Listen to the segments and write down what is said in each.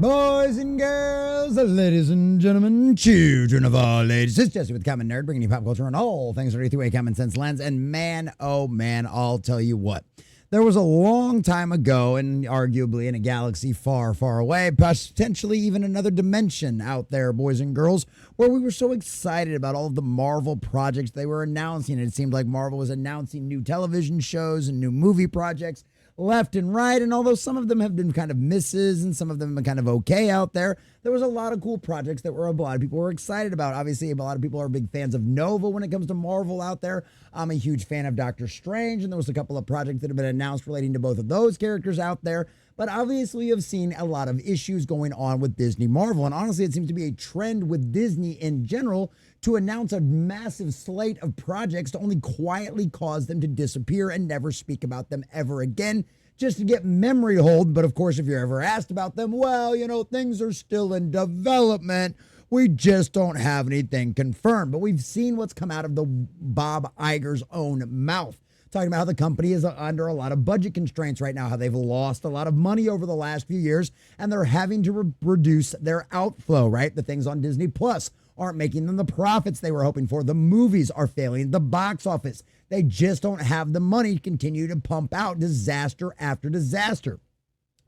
Boys and girls, ladies and gentlemen, children of all ages, it's Jesse with the Common Nerd, bringing you pop culture and all things through a common sense lens. And man, oh man, I'll tell you what. There was a long time ago, and arguably in a galaxy far, far away, potentially even another dimension out there, boys and girls, where we were so excited about all of the Marvel projects they were announcing. It seemed like Marvel was announcing new television shows and new movie projects left and right, and although some of them have been kind of misses and some of them have been kind of okay out there, there was a lot of cool projects that a lot of people were excited about. Obviously, a lot of people are big fans of Nova when it comes to Marvel out there. I'm a huge fan of Doctor Strange, and there was a couple of projects that have been announced relating to both of those characters out there. But obviously, you've seen a lot of issues going on with Disney Marvel, and honestly, it seems to be a trend with Disney in general to announce a massive slate of projects to only quietly cause them to disappear and never speak about them ever again, just to get memory hold. But of course, if you're ever asked about them, well, things are still in development. We just don't have anything confirmed. But we've seen what's come out of the Bob Iger's own mouth, talking about how the company is under a lot of budget constraints right now, how they've lost a lot of money over the last few years, and they're having to reduce their outflow, right? The things on Disney Plus aren't making them the profits they were hoping for. The movies are failing the box office. They just don't have the money to continue to pump out disaster after disaster.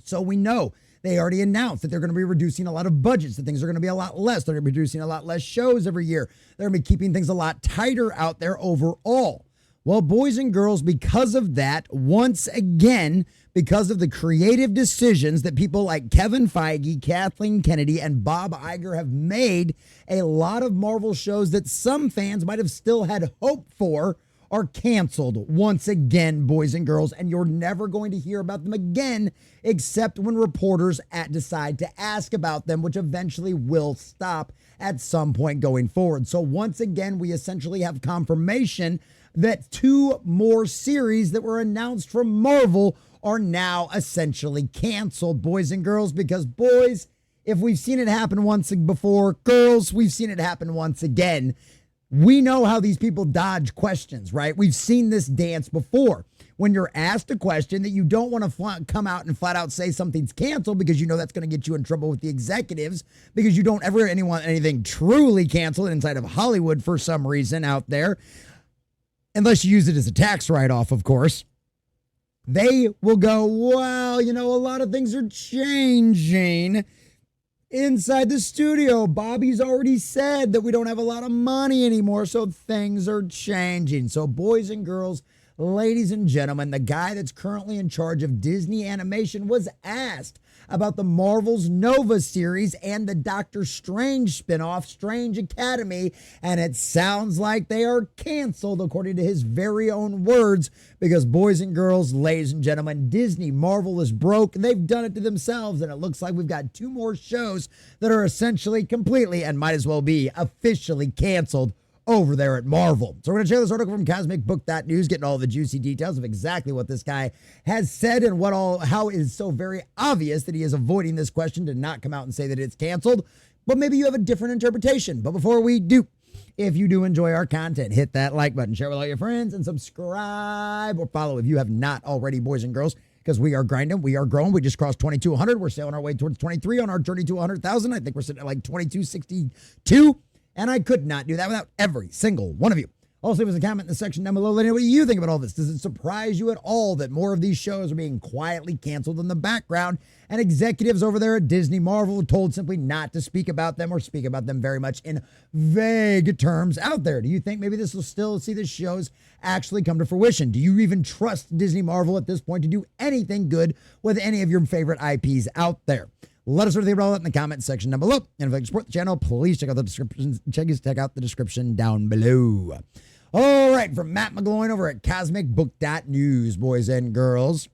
So we know they already announced that they're going to be reducing a lot of budgets, that things are going to be a lot less. They're going to be producing a lot less shows every year. They're going to be keeping things a lot tighter out there overall. Well, boys and girls, because of that, once again, because of the creative decisions that people like Kevin Feige, Kathleen Kennedy, and Bob Iger have made, a lot of Marvel shows that some fans might have still had hope for are canceled once again, boys and girls, and you're never going to hear about them again except when reporters decide to ask about them, which eventually will stop at some point going forward. So once again, we essentially have confirmation that two more series that were announced from Marvel are now essentially canceled, boys and girls, because boys, if we've seen it happen once before, girls, we've seen it happen once again. We know how these people dodge questions, right? We've seen this dance before. When you're asked a question that you don't want to come out and flat out say something's canceled because you know that's going to get you in trouble with the executives, because you don't ever want anything truly canceled inside of Hollywood for some reason out there, unless you use it as a tax write-off, of course. They will go, well, a lot of things are changing inside the studio. Bobby's already said that we don't have a lot of money anymore, so things are changing. So boys and girls, ladies and gentlemen, the guy that's currently in charge of Disney Animation was asked about the Marvel's Nova series and the Doctor Strange spinoff, Strange Academy, and it sounds like they are canceled, according to his very own words, because boys and girls, ladies and gentlemen, Disney, Marvel is broke. They've done it to themselves, and it looks like we've got two more shows that are essentially completely and might as well be officially canceled over there at Marvel. So we're going to share this article from CosmicBook.news, getting all the juicy details of exactly what this guy has said and how it is so very obvious that he is avoiding this question to not come out and say that it's canceled. But maybe you have a different interpretation. But before we do, if you do enjoy our content, hit that like button, share with all your friends, and subscribe or follow if you have not already, boys and girls, because we are grinding, we are growing. We just crossed 2,200. We're sailing our way towards 23 on our journey to 100,000. I think we're sitting at like 2262. And I could not do that without every single one of you. Also, leave us a comment in the section down below. Let me know what you think about all this. Does it surprise you at all that more of these shows are being quietly canceled in the background, and executives over there at Disney Marvel are told simply not to speak about them or speak about them very much in vague terms out there? Do you think maybe this will still see the shows actually come to fruition? Do you even trust Disney Marvel at this point to do anything good with any of your favorite IPs out there? Let us know what you think about all that in the comment section down below. And if you'd like to support the channel, please check out the description. Check out the description down below. All right, from Matt McGloin over at CosmicBook.news, boys and girls.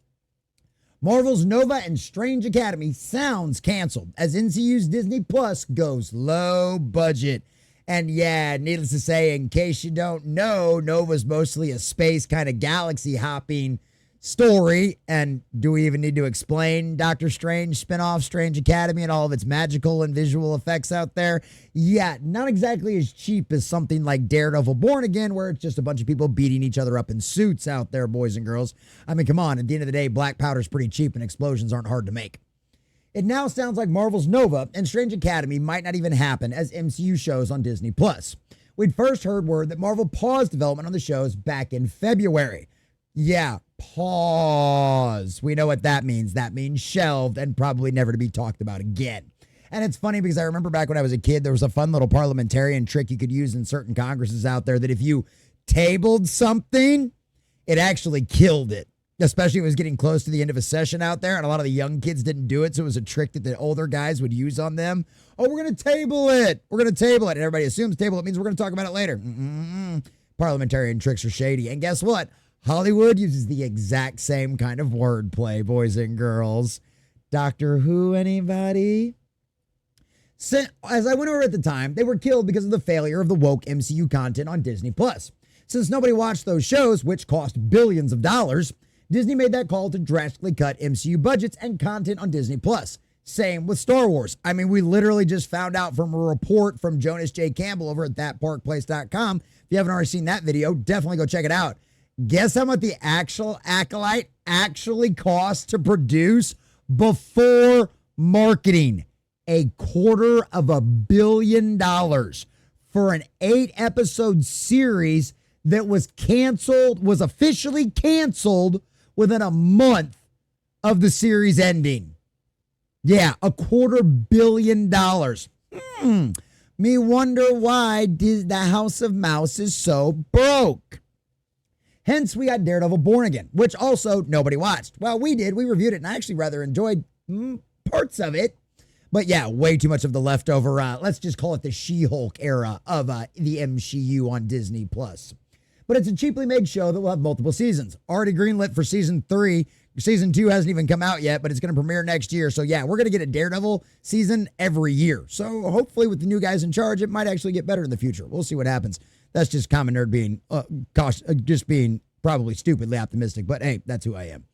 Marvel's Nova and Strange Academy sounds canceled as NCU's Disney Plus goes low budget. And yeah, needless to say, in case you don't know, Nova's mostly a space kind of galaxy hopping story. And do we even need to explain Doctor Strange spinoff, Strange Academy, and all of its magical and visual effects out there? Yeah, not exactly as cheap as something like Daredevil Born Again, where it's just a bunch of people beating each other up in suits out there, boys and girls. I mean, come on, at the end of the day, black powder's pretty cheap and explosions aren't hard to make. It now sounds like Marvel's Nova and Strange Academy might not even happen as MCU shows on Disney+. We'd first heard word that Marvel paused development on the shows back in February. Yeah, pause. We know what that means. That means shelved and probably never to be talked about again. And it's funny because I remember back when I was a kid, there was a fun little parliamentarian trick you could use in certain congresses out there that if you tabled something, it actually killed it. Especially if it was getting close to the end of a session out there, and a lot of the young kids didn't do it, so it was a trick that the older guys would use on them. Oh, we're going to table it. We're going to table it. And everybody assumes table it means we're going to talk about it later. Parliamentarian tricks are shady. And guess what? Hollywood uses the exact same kind of wordplay, boys and girls. Doctor Who, anybody? As I went over at the time, they were killed because of the failure of the woke MCU content on Disney+. Since nobody watched those shows, which cost billions of dollars, Disney made that call to drastically cut MCU budgets and content on Disney+. Same with Star Wars. I mean, we literally just found out from a report from Jonas J. Campbell over at thatparkplace.com. If you haven't already seen that video, definitely go check it out. Guess how much the actual Acolyte actually cost to produce before marketing? $250 million for an 8-episode series that was officially canceled within a month of the series ending. Yeah, $250 million. Me wonder why the House of Mouse is so broke. Hence, we got Daredevil Born Again, which also nobody watched. Well, we did. We reviewed it, and I actually rather enjoyed parts of it. But yeah, way too much of the leftover, let's just call it the She-Hulk era of the MCU on Disney+. But it's a cheaply made show that will have multiple seasons. Already greenlit for season 3. Season 2 hasn't even come out yet, but it's going to premiere next year. So yeah, we're going to get a Daredevil season every year. So hopefully with the new guys in charge, it might actually get better in the future. We'll see what happens. That's just Common Nerd being, just being probably stupidly optimistic. But hey, that's who I am.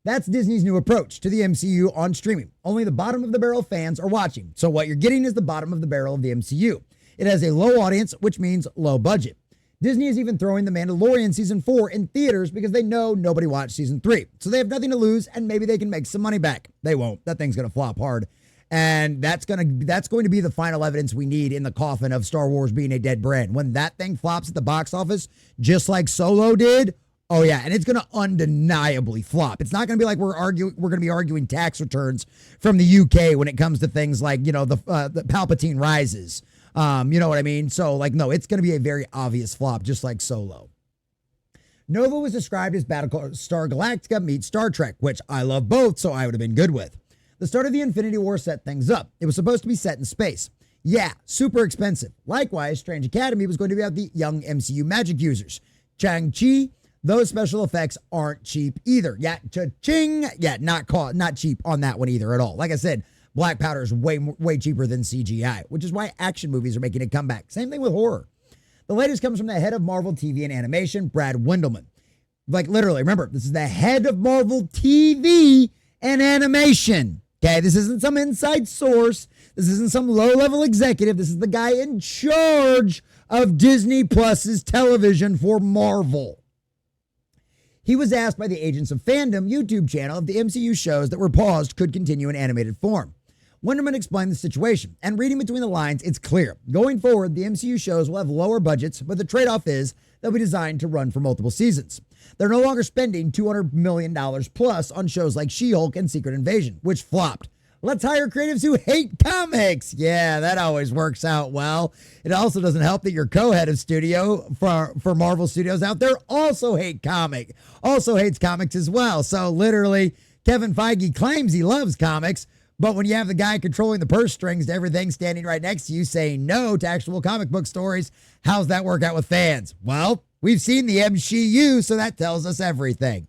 That's Disney's new approach to the MCU on streaming. Only the bottom of the barrel fans are watching. So what you're getting is the bottom of the barrel of the MCU. It has a low audience, which means low budget. Disney is even throwing The Mandalorian Season 4 in theaters because they know nobody watched Season 3. So they have nothing to lose, and maybe they can make some money back. They won't. That thing's going to flop hard. And that's going to be the final evidence we need in the coffin of Star Wars being a dead brand. When that thing flops at the box office, just like Solo did, oh yeah, and it's going to undeniably flop. It's not going to be like we're going to be arguing tax returns from the UK when it comes to things like, the Palpatine Rises. You know what I mean? So like, no, it's going to be a very obvious flop, just like Solo. Nova was described as Battlestar Galactica meets Star Trek, which I love both, so I would have been good with. The start of the Infinity War set things up. It was supposed to be set in space. Yeah, super expensive. Likewise, Strange Academy was going to be about the young MCU magic users. Shang-Chi, those special effects aren't cheap either. Yeah, cha-ching. Yeah, not cheap on that one either at all. Like I said, black powder is way cheaper than CGI, which is why action movies are making a comeback. Same thing with horror. The latest comes from the head of Marvel TV and animation, Brad Wendelman. Like literally, remember, this is the head of Marvel TV and animation. Okay, this isn't some inside source. This isn't some low-level executive. This is the guy in charge of Disney Plus's television for Marvel. He was asked by the Agents of Fandom YouTube channel if the MCU shows that were paused could continue in animated form. Wenderman explained the situation, and reading between the lines, it's clear. Going forward, the MCU shows will have lower budgets, but the trade-off is they'll be designed to run for multiple seasons. They're no longer spending $200 million plus on shows like She-Hulk and Secret Invasion, which flopped. Let's hire creatives who hate comics. Yeah, that always works out well. It also doesn't help that your co-head of studio for Marvel Studios out there also hates comics as well. So literally, Kevin Feige claims he loves comics, but when you have the guy controlling the purse strings to everything standing right next to you saying no to actual comic book stories, how's that work out with fans? Well, we've seen the MCU, so that tells us everything.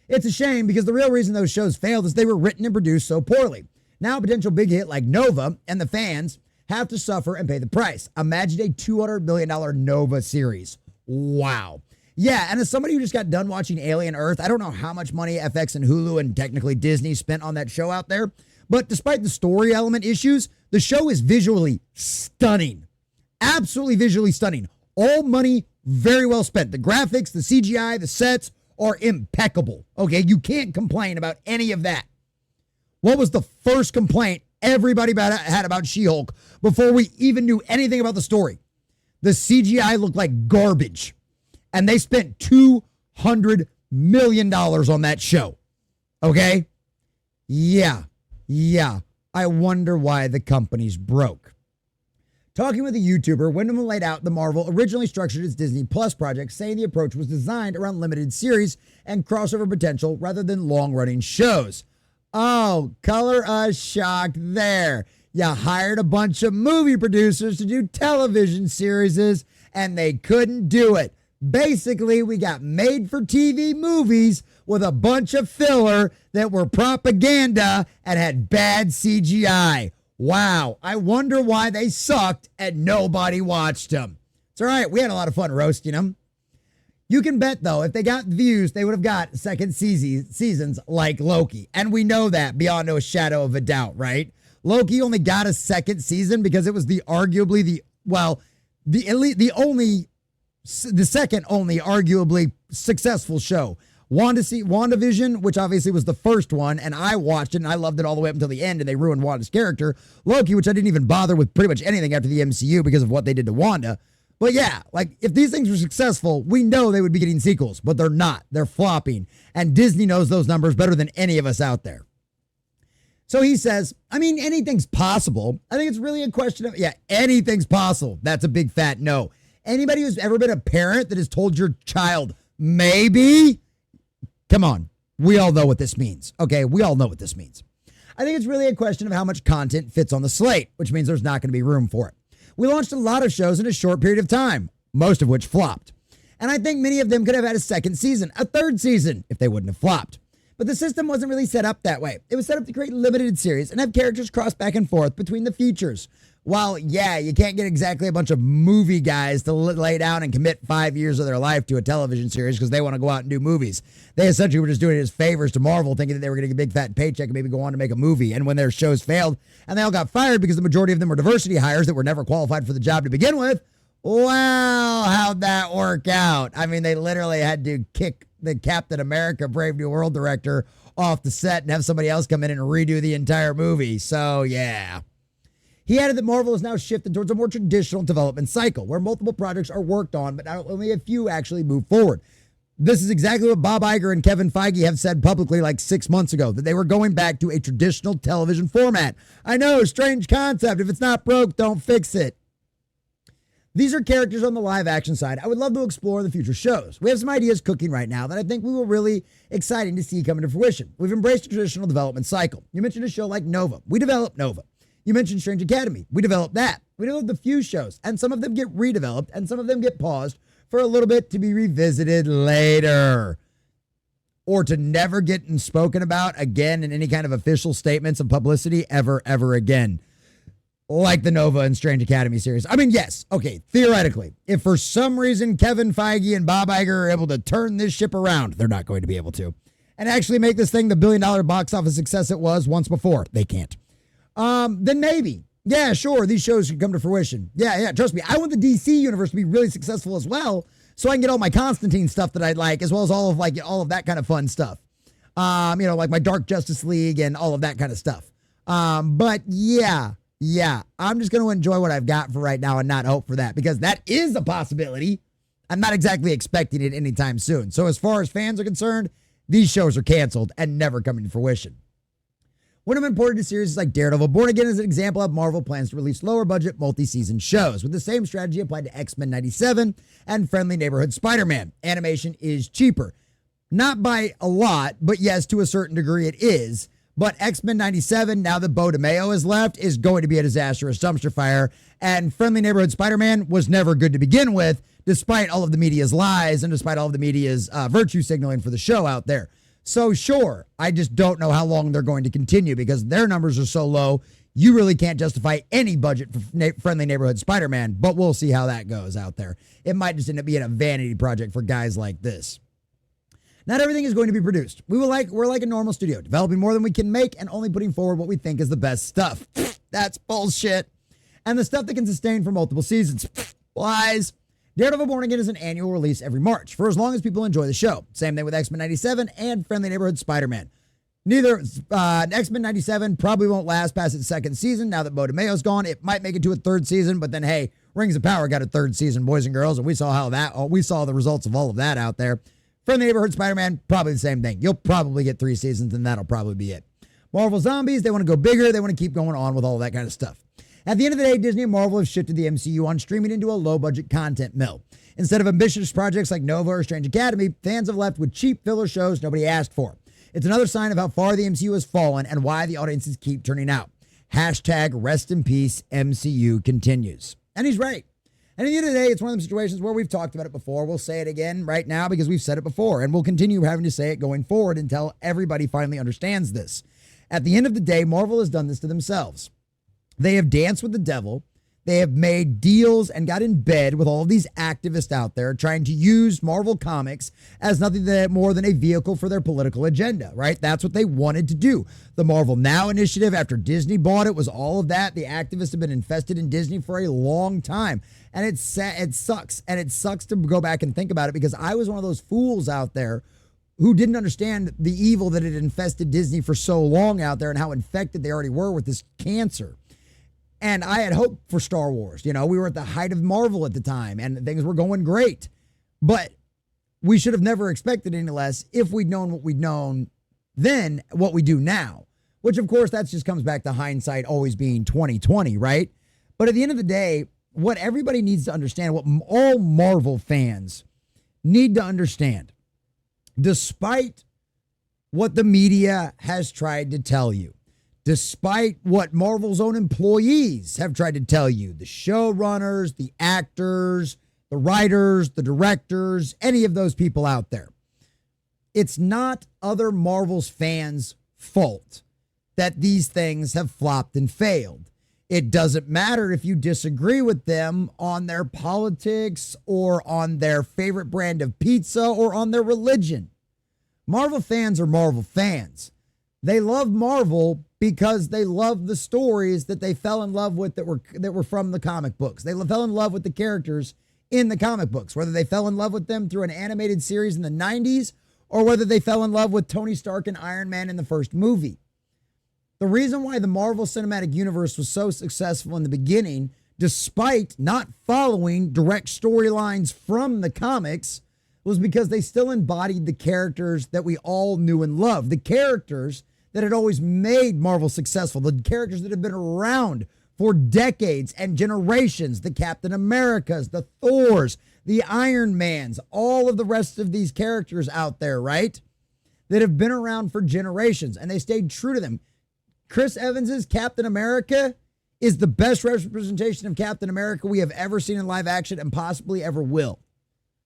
It's a shame because the real reason those shows failed is they were written and produced so poorly. Now a potential big hit like Nova and the fans have to suffer and pay the price. Imagine a $200 million Nova series. Wow. Yeah, and as somebody who just got done watching Alien Earth, I don't know how much money FX and Hulu and technically Disney spent on that show out there, but despite the story element issues, the show is visually stunning. Absolutely visually stunning. All money very well spent. The graphics, the CGI, the sets are impeccable. Okay, you can't complain about any of that. What was the first complaint everybody had about She-Hulk before we even knew anything about the story? The CGI looked like garbage. And they spent $200 million on that show. Okay? Yeah. I wonder why the company's broke. Talking with a YouTuber, Wyndham laid out the Marvel originally structured its Disney Plus project, saying the approach was designed around limited series and crossover potential rather than long-running shows. Oh, color us shocked there. You hired a bunch of movie producers to do television series, and they couldn't do it. Basically, we got made-for-TV movies with a bunch of filler that were propaganda and had bad CGI. Wow, I wonder why they sucked and nobody watched them. It's all right, we had a lot of fun roasting them. You can bet, though, if they got views, they would have got second seasons like Loki. And we know that beyond no shadow of a doubt, right? Loki only got a second season because it was the second only arguably successful show. WandaVision, which obviously was the first one, and I watched it and I loved it all the way up until the end, and they ruined Wanda's character. Loki, which I didn't even bother with pretty much anything after the MCU because of what they did to Wanda. But yeah, like if these things were successful, we know they would be getting sequels, but they're not. They're flopping, and Disney knows those numbers better than any of us out there. So he says, I mean, anything's possible. I think it's really a question of, anything's possible. That's a big fat no. Anybody who's ever been a parent that has told your child, maybe, come on, we all know what this means. Okay, we all know what this means. I think it's really a question of how much content fits on the slate, which means there's not going to be room for it. We launched a lot of shows in a short period of time, most of which flopped. And I think many of them could have had a second season, a third season, if they wouldn't have flopped. But the system wasn't really set up that way. It was set up to create limited series and have characters cross back and forth between the features. While, you can't get exactly a bunch of movie guys to lay down and commit 5 years of their life to a television series because they want to go out and do movies. They essentially were just doing it as favors to Marvel, thinking that they were going to get a big fat paycheck and maybe go on to make a movie. And when their shows failed and they all got fired because the majority of them were diversity hires that were never qualified for the job to begin with, well, how'd that work out? I mean, they literally had to kick the Captain America Brave New World director off the set and have somebody else come in and redo the entire movie. So, yeah. He added that Marvel is now shifted towards a more traditional development cycle where multiple projects are worked on, but not only a few actually move forward. This is exactly what Bob Iger and Kevin Feige have said publicly like 6 months ago, that they were going back to a traditional television format. I know, strange concept. If it's not broke, don't fix it. These are characters on the live action side I would love to explore in the future shows. We have some ideas cooking right now that I think we will really exciting to see come into fruition. We've embraced a traditional development cycle. You mentioned a show like Nova. We developed Nova. You mentioned Strange Academy. We developed that. We developed a few shows, and some of them get redeveloped, and some of them get paused for a little bit to be revisited later. Or to never get spoken about again in any kind of official statements of publicity ever again. Like the Nova and Strange Academy series. I mean, yes, okay, theoretically, if for some reason Kevin Feige and Bob Iger are able to turn this ship around, they're not going to be able to, and actually make this thing the billion-dollar box office success it was once before. They can't. Then maybe. Yeah, sure, these shows should come to fruition. Yeah, trust me. I want the DC universe to be really successful as well, so I can get all my Constantine stuff that I like, as well as all of that kind of fun stuff. Like my Dark Justice League and all of that kind of stuff. But yeah, I'm just going to enjoy what I've got for right now and not hope for that, because that is a possibility. I'm not exactly expecting it anytime soon. So as far as fans are concerned, these shows are canceled and never coming to fruition. One of them imported to series like Daredevil Born Again is an example of Marvel plans to release lower budget multi-season shows with the same strategy applied to X-Men 97 and Friendly Neighborhood Spider-Man. Animation is cheaper. Not by a lot, but yes, to a certain degree it is. But X-Men 97, now that Bo DeMeo has left, is going to be a disastrous dumpster fire. And Friendly Neighborhood Spider-Man was never good to begin with, despite all of the media's lies and despite all of the media's virtue signaling for the show out there. So sure, I just don't know how long they're going to continue because their numbers are so low, you really can't justify any budget for Friendly Neighborhood Spider-Man, but we'll see how that goes out there. It might just end up being a vanity project for guys like this. Not everything is going to be produced. We're like a normal studio, developing more than we can make and only putting forward what we think is the best stuff. That's bullshit. And the stuff that can sustain for multiple seasons. Lies. Daredevil Born Again is an annual release every March for as long as people enjoy the show. Same thing with X-Men 97 and Friendly Neighborhood Spider-Man. Neither X-Men 97 probably won't last past its second season. Now that Mo DeMayo's gone, it might make it to a third season, but then hey, Rings of Power got a third season, boys and girls, and we saw the results of all of that out there. From the Neighborhood Spider-Man, probably the same thing. You'll probably get 3 seasons, and that'll probably be it. Marvel Zombies, they want to go bigger. They want to keep going on with all that kind of stuff. At the end of the day, Disney and Marvel have shifted the MCU on streaming into a low-budget content mill. Instead of ambitious projects like Nova or Strange Academy, fans have left with cheap filler shows nobody asked for. It's another sign of how far the MCU has fallen and why the audiences keep turning out. Hashtag rest in peace MCU continues. And he's right. And at the end of the day, it's one of those situations where we've talked about it before. We'll say it again right now because we've said it before, and we'll continue having to say it going forward until everybody finally understands this. At the end of the day, Marvel has done this to themselves. They have danced with the devil. They have made deals and got in bed with all of these activists out there trying to use Marvel Comics as nothing more than a vehicle for their political agenda, right? That's what they wanted to do. The Marvel Now initiative, after Disney bought it, was all of that. The activists have been infested in Disney for a long time. And it sucks. And it sucks to go back and think about it because I was one of those fools out there who didn't understand the evil that had infested Disney for so long out there and how infected they already were with this cancer. And I had hope for Star Wars. You know, we were at the height of Marvel at the time and things were going great. But we should have never expected any less if we'd known what we'd known then, what we do now. Which, of course, that just comes back to hindsight always being 2020, right? But at the end of the day, what everybody needs to understand, what all Marvel fans need to understand, despite what the media has tried to tell you, despite what Marvel's own employees have tried to tell you, the showrunners, the actors, the writers, the directors, any of those people out there, it's not other Marvel's fans' fault that these things have flopped and failed. It doesn't matter if you disagree with them on their politics or on their favorite brand of pizza or on their religion. Marvel fans are Marvel fans. They love Marvel because they love the stories that they fell in love with that were from the comic books. They fell in love with the characters in the comic books, whether they fell in love with them through an animated series in the 90s or whether they fell in love with Tony Stark and Iron Man in the first movie. The reason why the Marvel Cinematic Universe was so successful in the beginning, despite not following direct storylines from the comics, was because they still embodied the characters that we all knew and loved, the characters that had always made Marvel successful, the characters that have been around for decades and generations, the Captain Americas, the Thors, the Iron Mans, all of the rest of these characters out there, right? That have been around for generations, and they stayed true to them. Chris Evans's Captain America is the best representation of Captain America we have ever seen in live action and possibly ever will,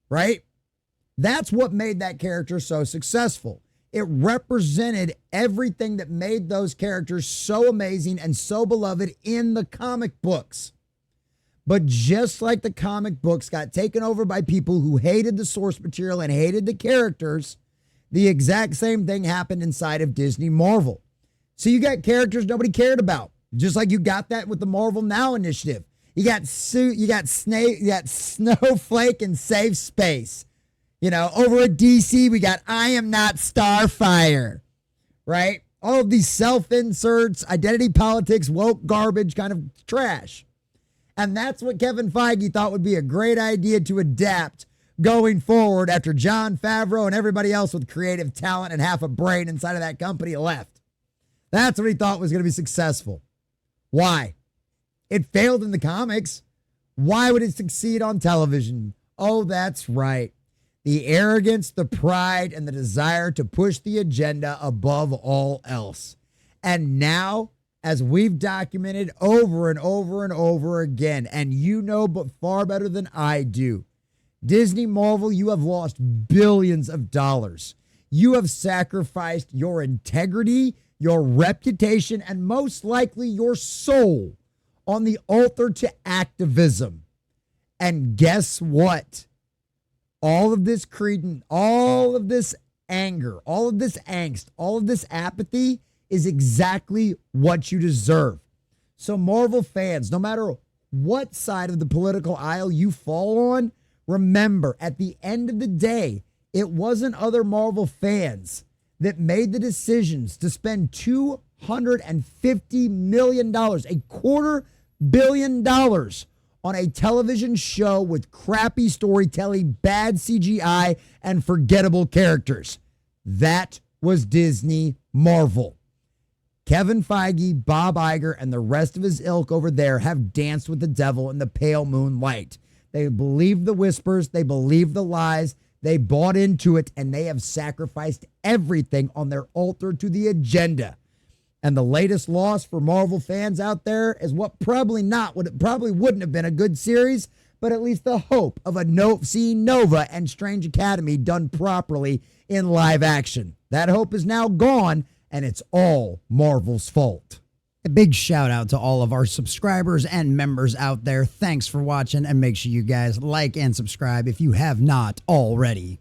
right? That's what made that character so successful. It represented everything that made those characters so amazing and so beloved in the comic books. But just like the comic books got taken over by people who hated the source material and hated the characters, the exact same thing happened inside of Disney Marvel. So you got characters nobody cared about, just like you got that with the Marvel Now initiative. You got Snowflake and Save Space. You know, over at DC, we got I Am Not Starfire, right? All of these self-inserts, identity politics, woke garbage kind of trash. And that's what Kevin Feige thought would be a great idea to adapt going forward after Jon Favreau and everybody else with creative talent and half a brain inside of that company left. That's what he thought was going to be successful. Why? It failed in the comics. Why would it succeed on television? Oh, that's right. The arrogance, the pride, and the desire to push the agenda above all else. And now, as we've documented over and over and over again, and you know but far better than I do, Disney Marvel, you have lost billions of dollars. You have sacrificed your integrity, your reputation, and most likely your soul on the altar to activism. And guess what? All of this credence, all of this anger, all of this angst, all of this apathy is exactly what you deserve. So Marvel fans, no matter what side of the political aisle you fall on, remember, at the end of the day, it wasn't other Marvel fans that made the decisions to spend $250 million, $250 million, on a television show with crappy storytelling, bad CGI, and forgettable characters. That was Disney Marvel. Kevin Feige, Bob Iger, and the rest of his ilk over there have danced with the devil in the pale moonlight. They believed the whispers. They believed the lies. They bought into it, and they have sacrificed everything on their altar to the agenda. And the latest loss for Marvel fans out there is what probably wouldn't have been a good series, but at least the hope of seeing Nova and Strange Academy done properly in live action. That hope is now gone, and it's all Marvel's fault. A big shout out to all of our subscribers and members out there. Thanks for watching, and make sure you guys like and subscribe if you have not already.